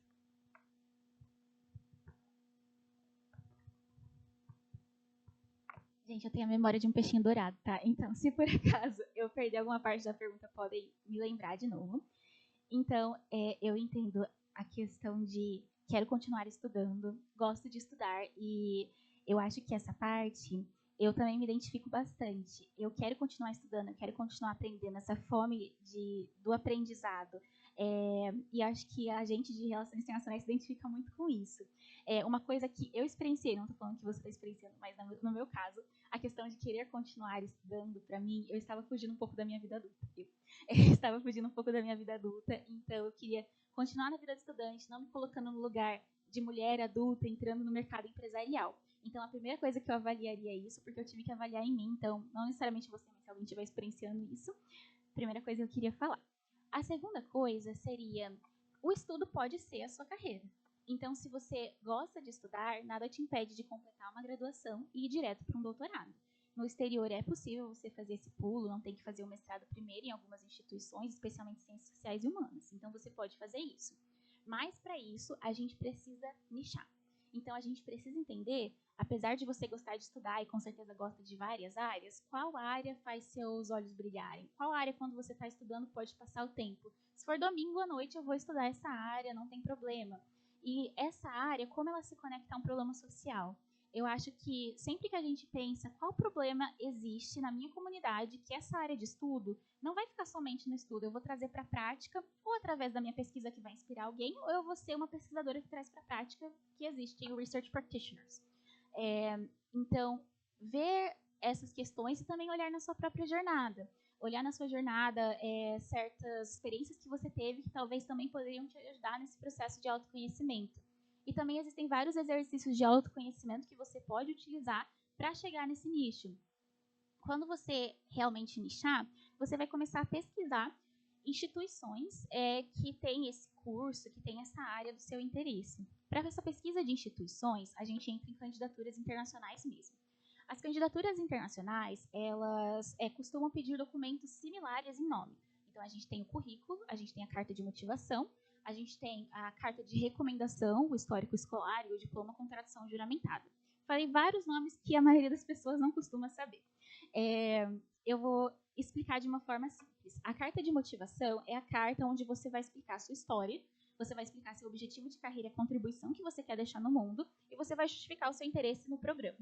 Gente, eu tenho a memória de um peixinho dourado, tá? Então, se por acaso eu perder alguma parte da pergunta, podem me lembrar de novo. Então, eu entendo a questão de quero continuar estudando, gosto de estudar e eu acho que essa parte eu também me identifico bastante. Eu quero continuar estudando, eu quero continuar aprendendo, essa fome do aprendizado. E acho que a gente de Relações Internacionais se identifica muito com isso. Uma coisa que eu experienciei, não estou falando que você está experienciando, mas no meu caso, a questão de querer continuar estudando, para mim, eu estava fugindo um pouco da minha vida adulta. Eu estava fugindo um pouco da minha vida adulta, então eu queria continuar na vida de estudante, não me colocando no lugar de mulher adulta, entrando no mercado empresarial. Então, a primeira coisa que eu avaliaria é isso, porque eu tive que avaliar em mim, então, não necessariamente você, mas se alguém estiver experienciando isso, a primeira coisa que eu queria falar. A segunda coisa seria, o estudo pode ser a sua carreira. Então, se você gosta de estudar, nada te impede de completar uma graduação e ir direto para um doutorado. No exterior é possível você fazer esse pulo, não tem que fazer o mestrado primeiro em algumas instituições, especialmente ciências sociais e humanas. Então, você pode fazer isso. Mas, para isso, a gente precisa nichar. Então, a gente precisa entender, apesar de você gostar de estudar e com certeza gosta de várias áreas, qual área faz seus olhos brilharem? Qual área, quando você está estudando, pode passar o tempo? Se for domingo à noite, eu vou estudar essa área, não tem problema. E essa área, como ela se conecta a um problema social? Eu acho que sempre que a gente pensa qual problema existe na minha comunidade, que essa área de estudo não vai ficar somente no estudo, eu vou trazer para a prática, ou através da minha pesquisa que vai inspirar alguém, ou eu vou ser uma pesquisadora que traz para a prática, que existem os research practitioners. Então, ver essas questões e também olhar na sua própria jornada. Olhar na sua jornada certas experiências que você teve que talvez também poderiam te ajudar nesse processo de autoconhecimento. E também existem vários exercícios de autoconhecimento que você pode utilizar para chegar nesse nicho. Quando você realmente nichar, você vai começar a pesquisar instituições que têm esse curso, que têm essa área do seu interesse. Para essa pesquisa de instituições, a gente entra em candidaturas internacionais mesmo. As candidaturas internacionais, elas costumam pedir documentos similares em nome. Então, a gente tem o currículo, a gente tem a carta de motivação, a gente tem a carta de recomendação, o histórico escolar e o diploma com tradução juramentada. Falei vários nomes que a maioria das pessoas não costuma saber. Eu vou explicar de uma forma simples. A carta de motivação é a carta onde você vai explicar a sua história, você vai explicar seu objetivo de carreira e a contribuição que você quer deixar no mundo. e você vai justificar o seu interesse no programa.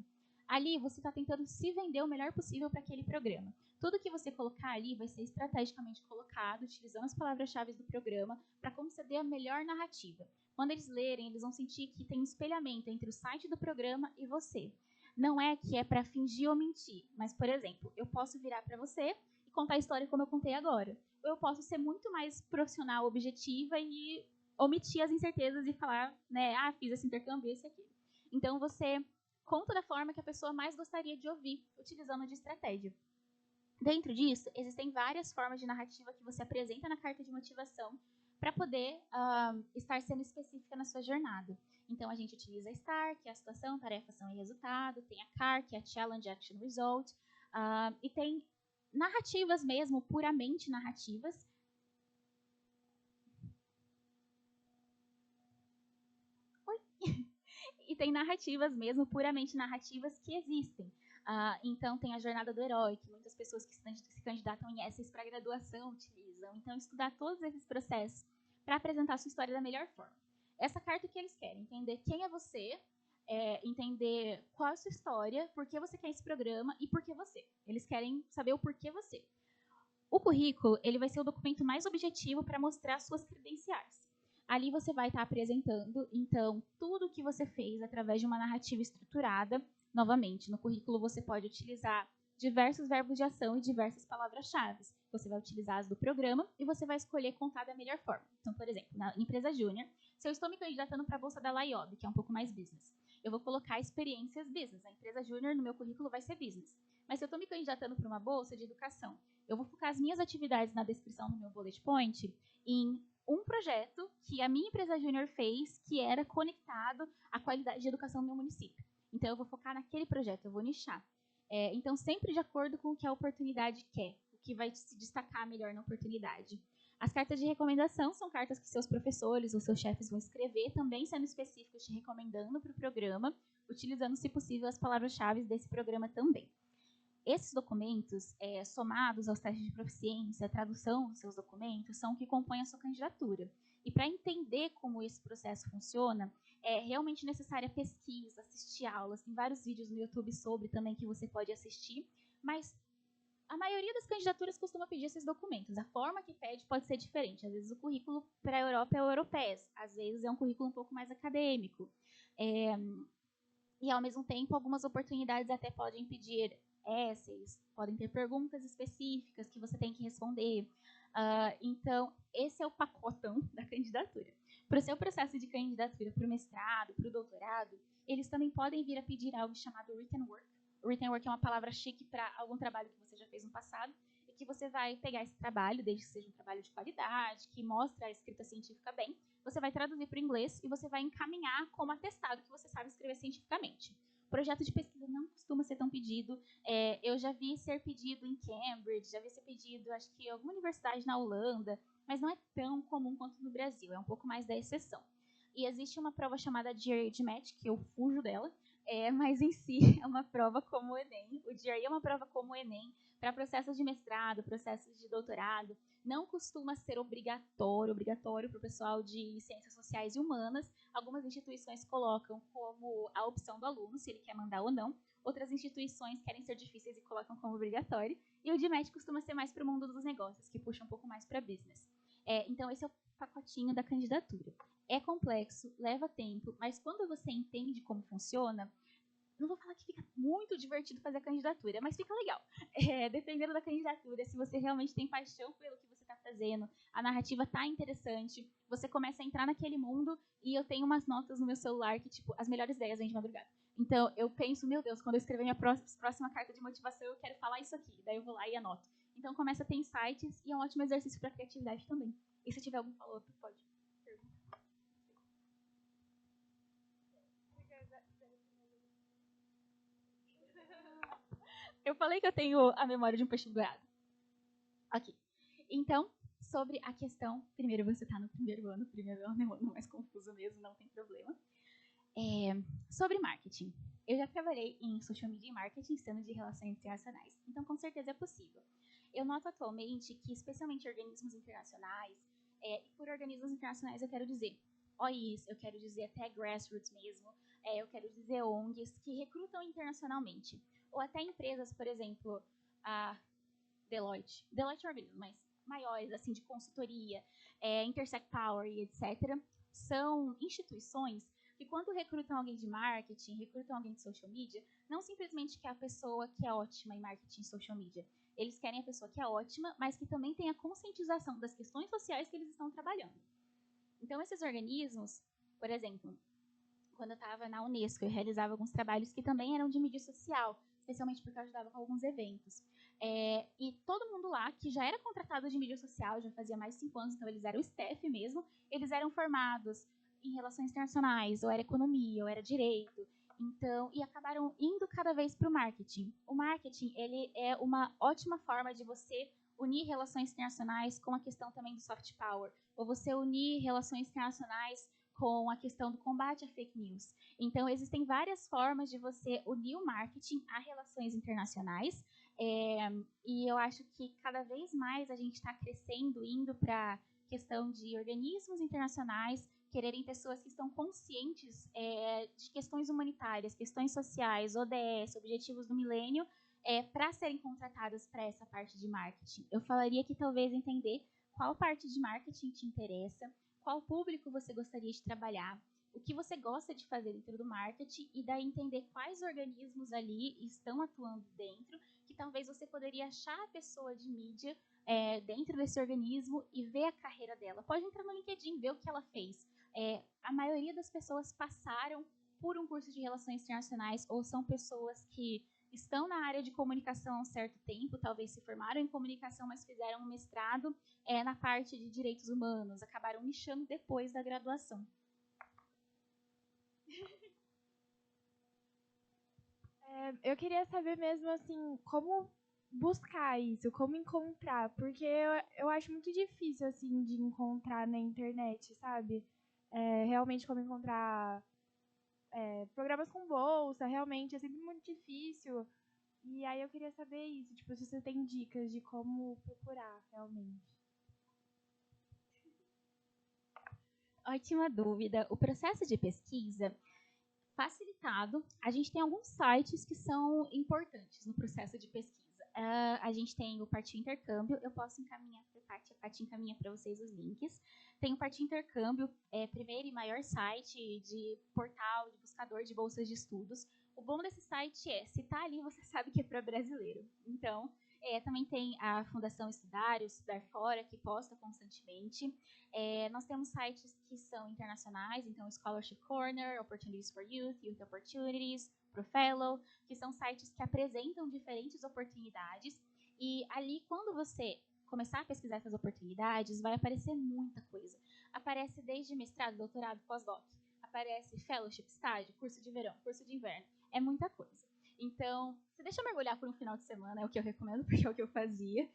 Ali, você está tentando se vender o melhor possível para aquele programa. Tudo que você colocar ali vai ser estrategicamente colocado, utilizando as palavras-chave do programa, para conceder a melhor narrativa. Quando eles lerem, eles vão sentir que tem um espelhamento entre o site do programa e você. Não é que é para fingir ou mentir, mas, por exemplo, eu posso virar para você e contar a história como eu contei agora. Ou eu posso ser muito mais profissional, objetiva e omitir as incertezas e falar, né, fiz esse intercâmbio, esse aqui. Então, você conta da forma que a pessoa mais gostaria de ouvir, utilizando de estratégia. Dentro disso, existem várias formas de narrativa que você apresenta na carta de motivação para poder estar sendo específica na sua jornada. Então, a gente utiliza a STAR, que é a situação, tarefa, ação e resultado. Tem a CAR, que é a Challenge, Action, Result. E tem narrativas mesmo, puramente narrativas. E tem narrativas mesmo, puramente narrativas, que existem. Então, tem a jornada do herói, que muitas pessoas que se candidatam em essays para graduação utilizam. Então, estudar todos esses processos para apresentar a sua história da melhor forma. Essa carta que eles querem, entender quem é você, entender qual é a sua história, por que você quer esse programa e por que você. Eles querem saber o porquê você. O currículo, ele vai ser o documento mais objetivo para mostrar suas credenciais. Ali você vai estar apresentando, então, tudo o que você fez através de uma narrativa estruturada. Novamente, no currículo você pode utilizar diversos verbos de ação e diversas palavras-chave. Você vai utilizar as do programa e você vai escolher contar da melhor forma. Então, por exemplo, na empresa júnior, se eu estou me candidatando para a bolsa da Laiob, que é um pouco mais business, eu vou colocar experiências business. A empresa júnior no meu currículo vai ser business. Mas se eu estou me candidatando para uma bolsa de educação, eu vou focar as minhas atividades na descrição do meu bullet point em um projeto que a minha empresa júnior fez, que era conectado à qualidade de educação no meu município. Então, eu vou focar naquele projeto, eu vou nichar. Então, sempre de acordo com o que a oportunidade quer, o que vai se destacar melhor na oportunidade. As cartas de recomendação são cartas que seus professores ou seus chefes vão escrever, também sendo específicos, te recomendando para o programa, utilizando, se possível, as palavras-chave desse programa também. Esses documentos, somados aos testes de proficiência, a tradução dos seus documentos, são o que compõem a sua candidatura. E para entender como esse processo funciona, é realmente necessária pesquisa, assistir aulas. Tem vários vídeos no YouTube sobre também que você pode assistir, mas a maioria das candidaturas costuma pedir esses documentos. A forma que pede pode ser diferente. Às vezes o currículo para a Europa é o Europés, às vezes é um currículo um pouco mais acadêmico. E, ao mesmo tempo, algumas oportunidades até podem pedir essays, podem ter perguntas específicas que você tem que responder. Então, esse é o pacotão da candidatura. Para o seu processo de candidatura para o mestrado, para o doutorado, eles também podem vir a pedir algo chamado written work. Written work é uma palavra chique para algum trabalho que você já fez no passado, e que você vai pegar esse trabalho, desde que seja um trabalho de qualidade, que mostra a escrita científica bem, você vai traduzir para o inglês e você vai encaminhar como atestado que você sabe escrever cientificamente. Projeto de pesquisa não costuma ser tão pedido. Eu já vi ser pedido em Cambridge, já vi ser pedido, acho que em alguma universidade na Holanda, mas não é tão comum quanto no Brasil, é um pouco mais da exceção. E existe uma prova chamada GRE GMAT, que eu fujo dela, mas em si é uma prova como o Enem. O GRE é uma prova como o Enem para processos de mestrado, processos de doutorado. Não costuma ser obrigatório para o pessoal de ciências sociais e humanas. Algumas instituições colocam como a opção do aluno, se ele quer mandar ou não. Outras instituições querem ser difíceis e colocam como obrigatório. E o GMAT costuma ser mais para o mundo dos negócios, que puxa um pouco mais para business. Então, esse é o pacotinho da candidatura. É complexo, leva tempo, mas quando você entende como funciona, não vou falar que fica muito divertido fazer a candidatura, mas fica legal. Dependendo da candidatura, se você realmente tem paixão pelo que você está fazendo, a narrativa está interessante, você começa a entrar naquele mundo, e eu tenho umas notas no meu celular que, tipo, as melhores ideias vêm de madrugada. Então, eu penso, meu Deus, quando eu escrever minha próxima carta de motivação, eu quero falar isso aqui. Daí eu vou lá e anoto. Então, começa a ter insights, e é um ótimo exercício para criatividade também. E se tiver algum follow-up, pode perguntar. Eu falei que eu tenho a memória de um peixe dourado. Ok. Então, sobre a questão... Primeiro, você está no primeiro ano é o ano mais confuso mesmo, não tem problema. Sobre marketing. Eu já trabalhei em social media e marketing, sendo de relações internacionais. Então, com certeza é possível. Eu noto atualmente que, especialmente organismos internacionais, e por organismos internacionais eu quero dizer OIs, eu quero dizer até grassroots mesmo, eu quero dizer ONGs, que recrutam internacionalmente. Ou até empresas, por exemplo, a Deloitte é um organismo, mas maiores, assim, de consultoria, Intersect Power e etc., são instituições que, quando recrutam alguém de marketing, recrutam alguém de social media, não simplesmente quer a pessoa que é ótima em marketing e social media. Eles querem a pessoa que é ótima, mas que também tenha conscientização das questões sociais que eles estão trabalhando. Então, esses organismos, por exemplo, quando eu estava na Unesco, eu realizava alguns trabalhos que também eram de mídia social, especialmente porque eu ajudava com alguns eventos. E todo mundo lá, que já era contratado de mídia social, já fazia mais de 5 anos, então eles eram staff mesmo, eles eram formados em relações internacionais, ou era economia, ou era direito, então, e acabaram indo cada vez para o marketing. O marketing, ele é uma ótima forma de você unir relações internacionais com a questão também do soft power, ou você unir relações internacionais com a questão do combate a fake news. Então, existem várias formas de você unir o marketing a relações internacionais, e eu acho que cada vez mais a gente está crescendo, indo para a questão de organismos internacionais quererem pessoas que estão conscientes de questões humanitárias, questões sociais, ODS, Objetivos do Milênio, para serem contratadas para essa parte de marketing. Eu falaria que talvez entender qual parte de marketing te interessa, qual público você gostaria de trabalhar, o que você gosta de fazer dentro do marketing, e daí entender quais organismos ali estão atuando dentro, que talvez você poderia achar a pessoa de mídia dentro desse organismo e ver a carreira dela. Pode entrar no LinkedIn, ver o que ela fez. A maioria das pessoas passaram por um curso de relações internacionais, ou são pessoas que estão na área de comunicação há um certo tempo, talvez se formaram em comunicação, mas fizeram um mestrado na parte de direitos humanos, acabaram nichando depois da graduação. Eu queria saber mesmo, assim, como buscar isso, como encontrar, porque eu acho muito difícil, assim, de encontrar na internet, sabe? Realmente como encontrar programas com bolsa, realmente é sempre muito difícil. E aí eu queria saber isso, tipo, se você tem dicas de como procurar, realmente. Ótima dúvida. O processo de pesquisa facilitado, a gente tem alguns sites que são importantes no processo de pesquisa. A gente tem o Partiu Intercâmbio, eu posso encaminhar para a Paty encaminha para vocês os links. Tem o Partiu Intercâmbio, primeiro e maior site de portal, de buscador de bolsas de estudos. O bom desse site se está ali, você sabe que é para brasileiro. Então, também tem a Fundação Estudar, o Estudar Fora, que posta constantemente. Nós temos sites que são internacionais, então Scholarship Corner, Opportunities for Youth, Youth Opportunities, Profellow, que são sites que apresentam diferentes oportunidades. E ali, quando você começar a pesquisar essas oportunidades, vai aparecer muita coisa. Aparece desde mestrado, doutorado, pós-doc. Aparece fellowship, estágio, curso de verão, curso de inverno. É muita coisa. Então, se deixa mergulhar por um final de semana, é o que eu recomendo, porque é o que eu fazia.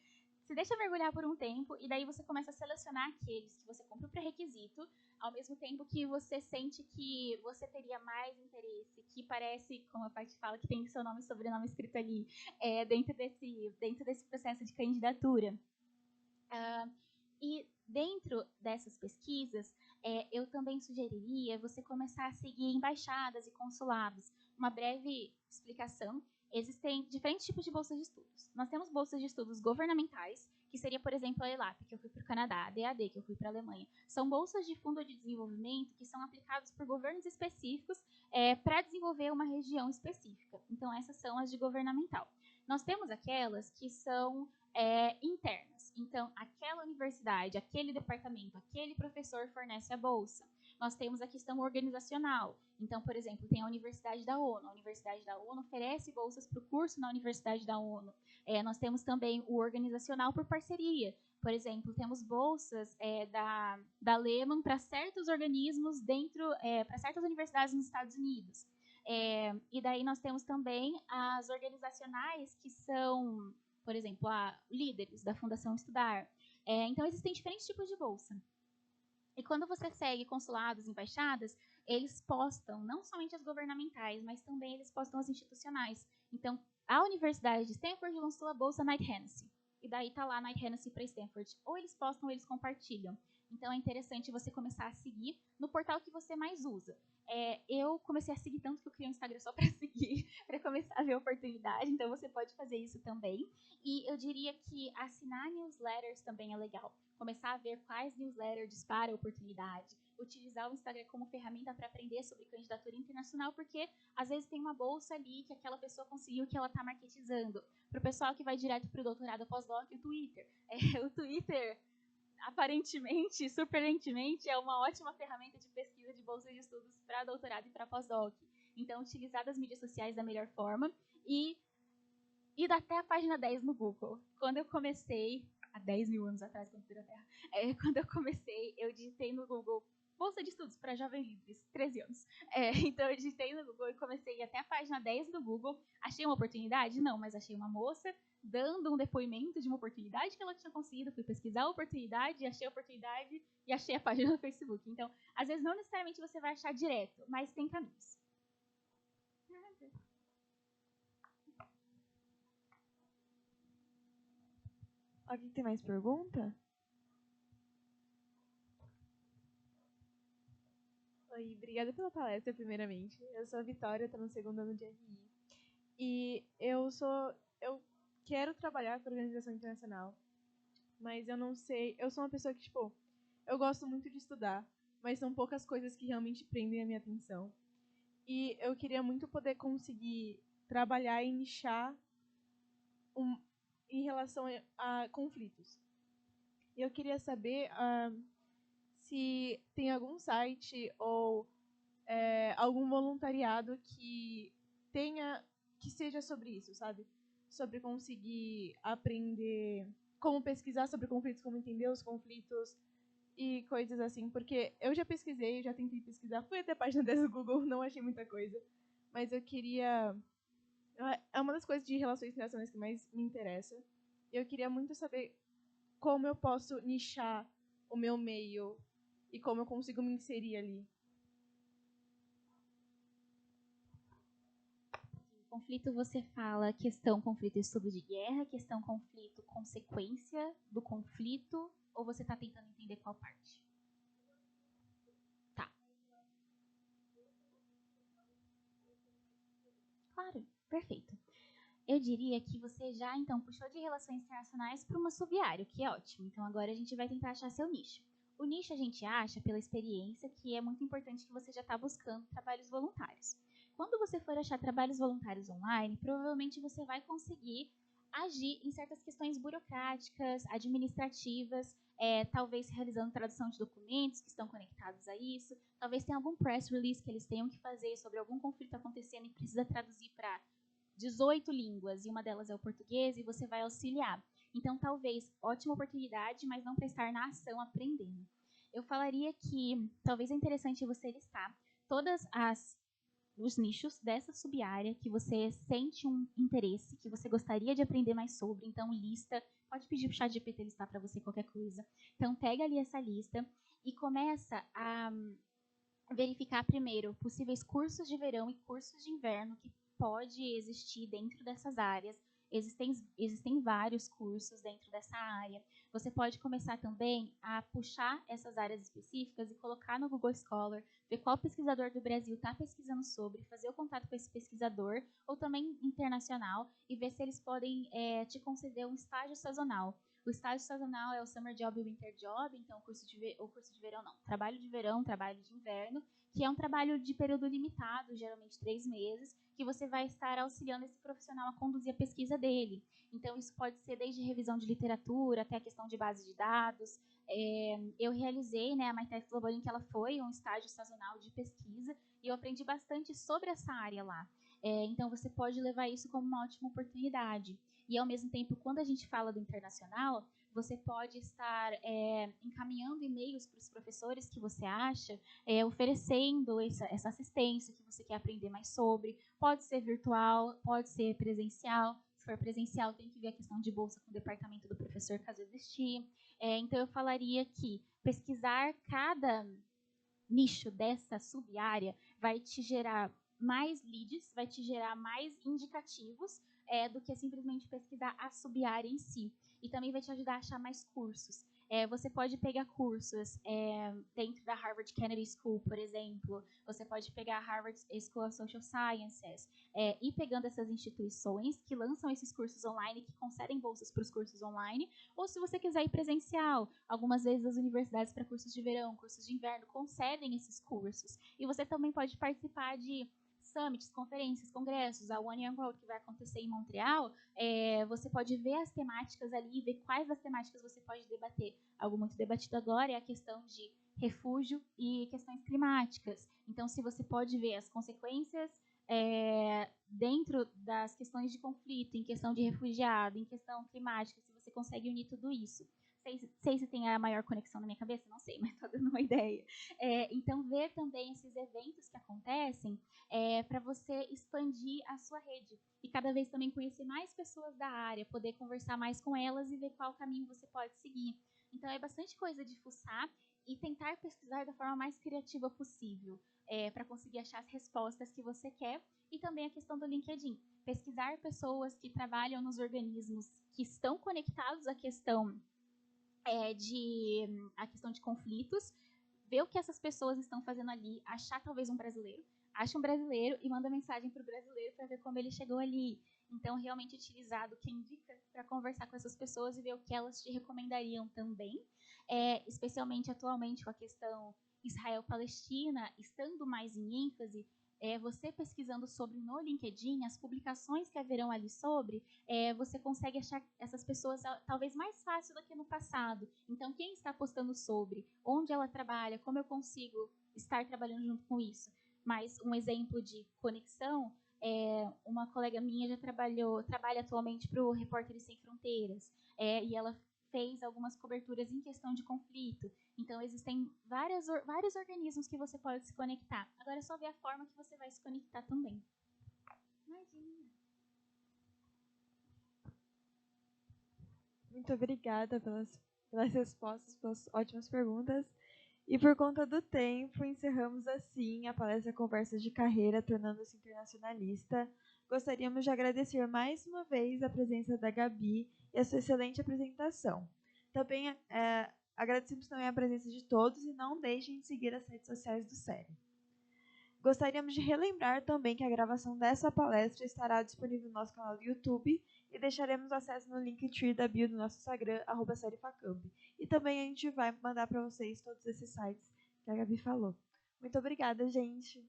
Se deixa mergulhar por um tempo, e daí você começa a selecionar aqueles que você compra o pré-requisito, ao mesmo tempo que você sente que você teria mais interesse, que parece, como a Paty fala, que tem seu nome e sobrenome escrito ali, dentro desse processo de candidatura. E dentro dessas pesquisas, eu também sugeriria você começar a seguir embaixadas e consulados. Uma breve explicação: existem diferentes tipos de bolsas de estudos. Nós temos bolsas de estudos governamentais, que seria, por exemplo, a ELAP, que eu fui para o Canadá, a DAD, que eu fui para a Alemanha. São bolsas de fundo de desenvolvimento que são aplicadas por governos específicos para desenvolver uma região específica. Então, essas são as de governamental. Nós temos aquelas que são internas. Então, aquela universidade, aquele departamento, aquele professor fornece a bolsa. Nós temos a questão organizacional. Então, por exemplo, tem a Universidade da ONU. A Universidade da ONU oferece bolsas para o curso na Universidade da ONU. Nós temos também o organizacional por parceria. Por exemplo, temos bolsas da Lehman para certos organismos para certas universidades nos Estados Unidos. E daí nós temos também as organizacionais que são, por exemplo, líderes da Fundação Estudar. Então, existem diferentes tipos de bolsa. E quando você segue consulados, embaixadas, eles postam não somente as governamentais, mas também eles postam as institucionais. Então, a Universidade de Stanford lançou a bolsa Knight Hennessy. E daí está lá Knight Hennessy para Stanford. Ou eles postam ou eles compartilham. Então, é interessante você começar a seguir no portal que você mais usa. Eu comecei a seguir tanto que eu criei um Instagram só para seguir, para começar a ver oportunidade, então você pode fazer isso também. E eu diria que assinar newsletters também é legal. Começar a ver quais newsletters disparam oportunidade, utilizar o Instagram como ferramenta para aprender sobre candidatura internacional, porque às vezes tem uma bolsa ali que aquela pessoa conseguiu, que ela está marketizando. Para o pessoal que vai direto para o doutorado pós-doc, o Twitter. O Twitter, aparentemente, surpreendentemente, é uma ótima ferramenta de pesquisa de bolsa de estudos para doutorado e para pós-doc. Então, utilizar as mídias sociais da melhor forma e ir até a página 10 no Google. Quando eu comecei, há 10 mil anos atrás, quando virou a Terra, quando eu comecei, eu digitei no Google bolsa de estudos para jovens livres, 13 anos. Então, eu digitei no Google e comecei a ir até a página 10 do Google. Achei uma oportunidade? Não, mas achei uma moça dando um depoimento de uma oportunidade que ela tinha conseguido. Fui pesquisar a oportunidade, achei a oportunidade e achei a página do Facebook. Então, às vezes, não necessariamente você vai achar direto, mas tem caminhos. Alguém tem mais pergunta? Oi, obrigada pela palestra, primeiramente. Eu sou a Vitória, estou no segundo ano de RI. E eu quero trabalhar com organização internacional, mas eu não sei, eu sou uma pessoa que, tipo, eu gosto muito de estudar, mas são poucas coisas que realmente prendem a minha atenção. E eu queria muito poder conseguir trabalhar e nichar em relação a conflitos. E eu queria saber se tem algum site ou algum voluntariado que seja sobre isso, sabe? Sobre conseguir aprender como pesquisar sobre conflitos, como entender os conflitos e coisas assim, porque eu já pesquisei, já tentei pesquisar, fui até a página 10 do Google, não achei muita coisa, mas eu queria... É uma das coisas de relações internacionais que mais me interessa. Eu queria muito saber como eu posso nichar o meu meio e como eu consigo me inserir ali. Conflito, você fala questão, conflito, estudo de guerra, questão, conflito, consequência do conflito, ou você está tentando entender qual parte? Tá. Claro, perfeito. Eu diria que você já, então, puxou de relações internacionais para uma sub-área, o que é ótimo. Então, agora a gente vai tentar achar seu nicho. O nicho a gente acha pela experiência, que é muito importante que você já está buscando trabalhos voluntários. Quando você for achar trabalhos voluntários online, provavelmente você vai conseguir agir em certas questões burocráticas, administrativas, talvez realizando tradução de documentos que estão conectados a isso, talvez tenha algum press release que eles tenham que fazer sobre algum conflito acontecendo e precisa traduzir para 18 línguas, e uma delas é o português, e você vai auxiliar. Então, talvez, ótima oportunidade, mas não para estar na ação aprendendo. Eu falaria que talvez é interessante você listar todos os nichos dessa sub-área que você sente um interesse, que você gostaria de aprender mais sobre. Então, lista. Pode pedir para o ChatGPT listar para você qualquer coisa. Então, pega ali essa lista e começa a verificar primeiro possíveis cursos de verão e cursos de inverno que pode existir dentro dessas áreas. Existem vários cursos dentro dessa área. Você pode começar também a puxar essas áreas específicas e colocar no Google Scholar, ver qual pesquisador do Brasil está pesquisando sobre, fazer o contato com esse pesquisador, ou também internacional, e ver se eles podem te conceder um estágio sazonal. O estágio sazonal é o Summer Job e o Winter Job, então o curso de verão não, trabalho de verão, trabalho de inverno, que é um trabalho de período limitado, geralmente 3 meses, que você vai estar auxiliando esse profissional a conduzir a pesquisa dele. Então, isso pode ser desde revisão de literatura até a questão de base de dados. Eu realizei, a MyTech Global Link, ela foi um estágio sazonal de pesquisa e eu aprendi bastante sobre essa área lá. Então, você pode levar isso como uma ótima oportunidade. E, ao mesmo tempo, quando a gente fala do internacional, você pode estar encaminhando e-mails para os professores que você acha, oferecendo essa assistência que você quer aprender mais sobre. Pode ser virtual, pode ser presencial. Se for presencial, tem que ver a questão de bolsa com o departamento do professor, caso existir. Então, eu falaria que pesquisar cada nicho dessa sub-área vai te gerar mais leads, vai te gerar mais indicativos do que simplesmente pesquisar a sub-área em si. E também vai te ajudar a achar mais cursos. Você pode pegar cursos dentro da Harvard Kennedy School, por exemplo. Você pode pegar a Harvard School of Social Sciences. Ir pegando essas instituições que lançam esses cursos online, que concedem bolsas para os cursos online. Ou se você quiser ir presencial, algumas vezes as universidades para cursos de verão, cursos de inverno, concedem esses cursos. E você também pode participar de summits, conferências, congressos, a One Young World que vai acontecer em Montreal, você pode ver as temáticas ali, ver quais das temáticas você pode debater. Algo muito debatido agora é a questão de refúgio e questões climáticas. Então, se você pode ver as consequências dentro das questões de conflito, em questão de refugiado, em questão climática, se você consegue unir tudo isso. Sei se tem a maior conexão na minha cabeça, não sei, mas estou dando uma ideia. Então, ver também esses eventos que acontecem para você expandir a sua rede e cada vez também conhecer mais pessoas da área, poder conversar mais com elas e ver qual caminho você pode seguir. Então, é bastante coisa de fuçar e tentar pesquisar da forma mais criativa possível para conseguir achar as respostas que você quer. E também a questão do LinkedIn. Pesquisar pessoas que trabalham nos organismos que estão conectados à questão de conflitos, ver o que essas pessoas estão fazendo ali, achar talvez um brasileiro, acha um brasileiro e manda mensagem para o brasileiro para ver como ele chegou ali. Então, realmente utilizar do que indica para conversar com essas pessoas e ver o que elas te recomendariam também, especialmente atualmente com a questão Israel-Palestina, estando mais em ênfase, você pesquisando sobre no LinkedIn, as publicações que haverão ali sobre, você consegue achar essas pessoas talvez mais fácil do que no passado. Então, quem está postando sobre, onde ela trabalha, como eu consigo estar trabalhando junto com isso. Mas um exemplo de conexão, uma colega minha já trabalha atualmente para o Repórteres Sem Fronteiras, e ela fez algumas coberturas em questão de conflito. Então, existem vários organismos que você pode se conectar. Agora é só ver a forma que você vai se conectar também. Imagina. Muito obrigada pelas respostas, pelas ótimas perguntas. E por conta do tempo, encerramos assim a palestra Conversas de Carreira, tornando-se internacionalista. Gostaríamos de agradecer mais uma vez a presença da Gabi e a sua excelente apresentação. Também agradecemos também a presença de todos e não deixem de seguir as redes sociais do SERI. Gostaríamos de relembrar também que a gravação dessa palestra estará disponível no nosso canal do YouTube e deixaremos acesso no Linktree da bio do nosso Instagram, @SeriFacamp. E também a gente vai mandar para vocês todos esses sites que a Gabi falou. Muito obrigada, gente!